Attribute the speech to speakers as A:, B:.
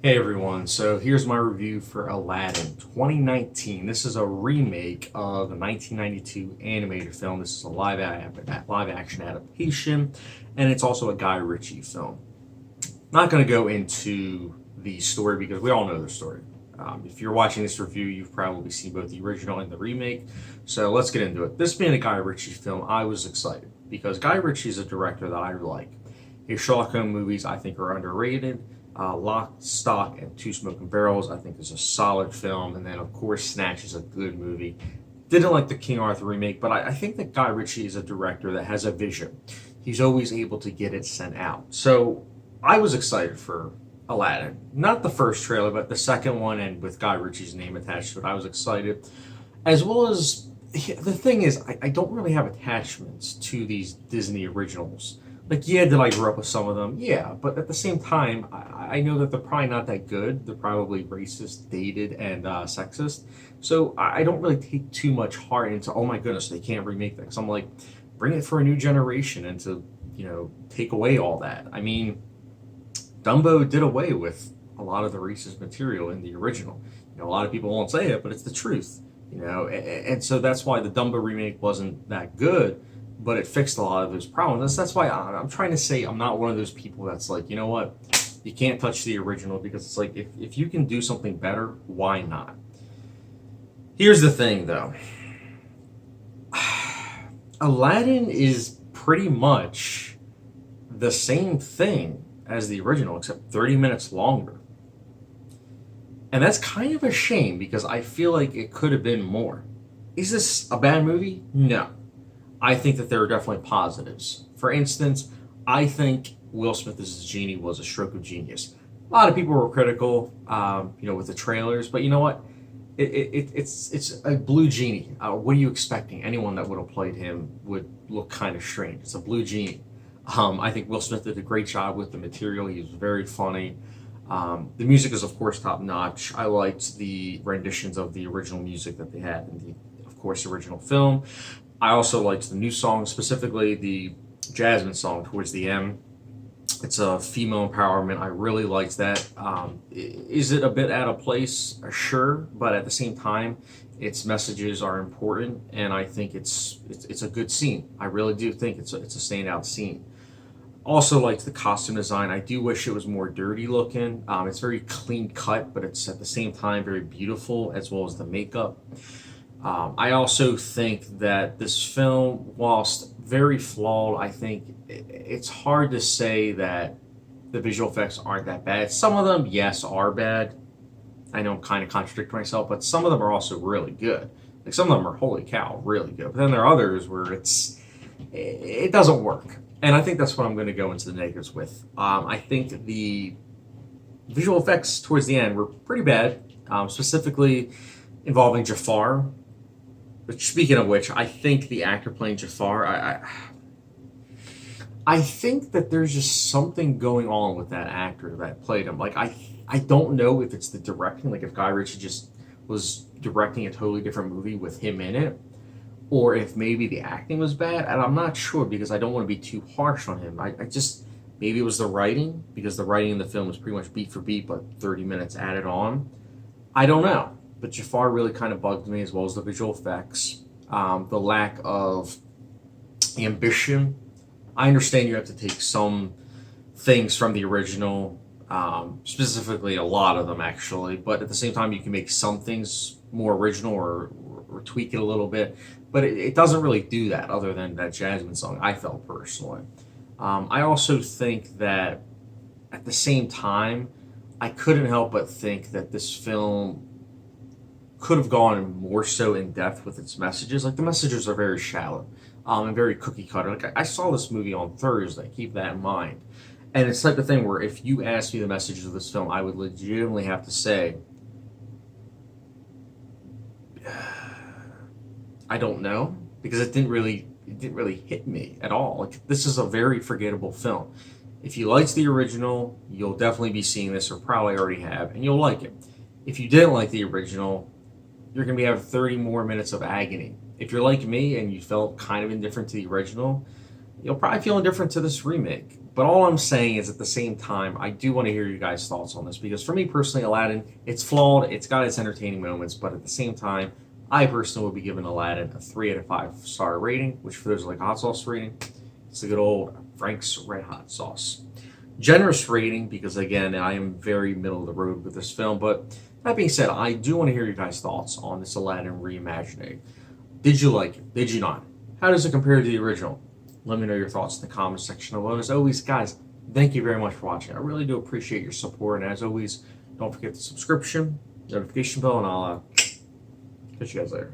A: Hey everyone, so here's my review for Aladdin 2019. This is a remake of the 1992 animated film. This is a live action adaptation, and it's also a Guy Ritchie film. Not going to go into the story because we all know the story. If you're watching this review, you've probably seen both the original and the remake. So let's get into it. This being a Guy Ritchie film, I was excited because Guy Ritchie is a director that I like. His Sherlock Holmes movies, I think, are underrated. Lock, Stock, and Two Smoking Barrels, I think, is a solid film. And then, of course, Snatch is a good movie. Didn't like the King Arthur remake, but I think that Guy Ritchie is a director that has a vision. He's always able to get it sent out. So I was excited for Aladdin. Not the first trailer, but the second one, and with Guy Ritchie's name attached to it, I was excited. As well as, the thing is, I don't really have attachments to these Disney originals. Like, yeah, did I grow up with some of them? Yeah, but at the same time, I know that they're probably not that good. They're probably racist, dated, and sexist. So I don't really take too much heart into, oh my goodness, they can't remake that. 'Cause I'm like, bring it for a new generation and to, take away all that. I mean, Dumbo did away with a lot of the racist material in the original. A lot of people won't say it, but it's the truth. And so that's why the Dumbo remake wasn't that good, but it fixed a lot of those problems. That's why I'm trying to say I'm not one of those people that's like, you know what, you can't touch the original, because it's like, if you can do something better, why not? Here's the thing, though. Aladdin is pretty much the same thing as the original, except 30 minutes longer. And that's kind of a shame because I feel like it could have been more. Is this a bad movie? No. I think that there are definitely positives. For instance, I think Will Smith as Genie was a stroke of genius. A lot of people were critical, with the trailers, but you know what? It's a blue genie. What are you expecting? Anyone that would have played him would look kind of strange. It's a blue genie. I think Will Smith did a great job with the material. He was very funny. The music is, of course, top notch. I liked the renditions of the original music that they had in the, of course, original film. I also liked the new song, specifically the Jasmine song towards the end. It's a female empowerment. I really liked that. Is it a bit out of place? Sure, but at the same time, its messages are important, and I think it's a good scene. I really do think it's a standout scene. Also liked the costume design. I do wish it was more dirty looking. It's very clean cut, but it's at the same time very beautiful, as well as the makeup. I also think that this film, whilst very flawed, I think it's hard to say that the visual effects aren't that bad. Some of them, yes, are bad. I know I'm kind of contradicting myself, but some of them are also really good. Like, some of them are, holy cow, really good. But then there are others where it doesn't work. And I think that's what I'm going to go into the negatives with. I think the visual effects towards the end were pretty bad, specifically involving Jafar. But speaking of which, I think the actor playing Jafar, I think that there's just something going on with that actor that played him. Like, I don't know if it's the directing, like if Guy Ritchie just was directing a totally different movie with him in it, or if maybe the acting was bad, and I'm not sure because I don't want to be too harsh on him. I just, maybe it was the writing, because the writing in the film was pretty much beat for beat, but 30 minutes added on. I don't know, but Jafar really kind of bugged me, as well as the visual effects, the lack of ambition. I understand you have to take some things from the original, specifically a lot of them actually, but at the same time you can make some things more original, or tweak it a little bit, but it doesn't really do that other than that Jasmine song, I felt personally. I also think that at the same time, I couldn't help but think that this film could have gone more so in depth with its messages. Like, the messages are very shallow, and very cookie cutter. Like, I saw this movie on Thursday, keep that in mind. And it's the type of thing where if you asked me the messages of this film, I would legitimately have to say, I don't know, because it didn't really hit me at all. Like, this is a very forgettable film. If you liked the original, you'll definitely be seeing this, or probably already have, and you'll like it. If you didn't like the original, you're going to be having 30 more minutes of agony. If you're like me and you felt kind of indifferent to the original, you'll probably feel indifferent to this remake. But all I'm saying is at the same time, I do want to hear you guys' thoughts on this because for me personally, Aladdin, it's flawed, it's got its entertaining moments, but at the same time, I personally would be giving Aladdin a 3 out of 5 star rating, which for those who like hot sauce rating, it's the good old Frank's Red Hot Sauce. Generous rating because again, I am very middle of the road with this film, but that being said, I do want to hear you guys' thoughts on this Aladdin reimagining. Did you like it? Did you not? How does it compare to the original? Let me know your thoughts in the comment section below. As always, guys, thank you very much for watching. I really do appreciate your support. And as always, don't forget the subscription, notification bell, and I'll catch you guys later.